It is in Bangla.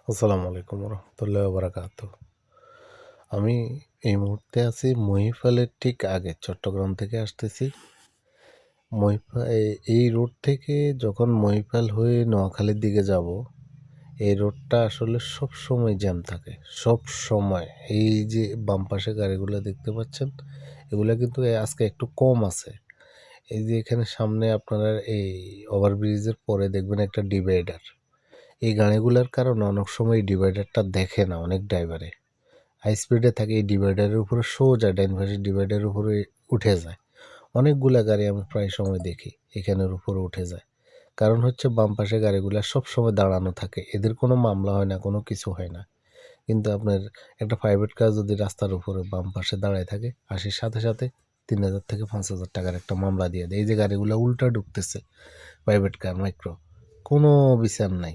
আসসালামু আলাইকুম রহমতুল্লাহ বারাকাত। আমি এই মুহূর্তে আছি মহিফালের ঠিক আগে, চট্টগ্রাম থেকে আসতেছি। এই রোড থেকে যখন মহিফাল হয়ে নোয়াখালীর দিকে যাব, এই রোডটা আসলে সব সময় জ্যাম থাকে, সব সময়। এই যে বাম পাশে গাড়িগুলো দেখতে পাচ্ছেন, এগুলো কিন্তু আজকে একটু কম আছে। এই যে এখানে সামনে আপনারা এই ওভারব্রিজের পরে দেখবেন একটা ডিভাইডার। এই গাড়িগুলোর কারণে অনেক সময় এই ডিভাইডারটা দেখে না অনেক ড্রাইভারে। হাই স্পিডে থাকে, এই ডিভাইডারের উপরে সোজা ডাইন পাশের ডিভাইডারের উপরে উঠে যায়। অনেকগুলা গাড়ি আমি প্রায় সময় দেখি এখানের উপরে উঠে যায়। কারণ হচ্ছে বাম পাশে গাড়িগুলো সব সময় দাঁড়ানো থাকে, এদের কোনো মামলা হয় না, কোনো কিছু হয় না। কিন্তু আপনার একটা প্রাইভেট কার যদি রাস্তার উপরে বাম পাশে দাঁড়ায় থাকে, আসার সাথে সাথে 3,000 থেকে 5,000 টাকার একটা মামলা দিয়ে দেয়। এই যে গাড়িগুলো উল্টা ঢুকতেছে, প্রাইভেট কার, মাইক্রো, কোনো বিচার নাই।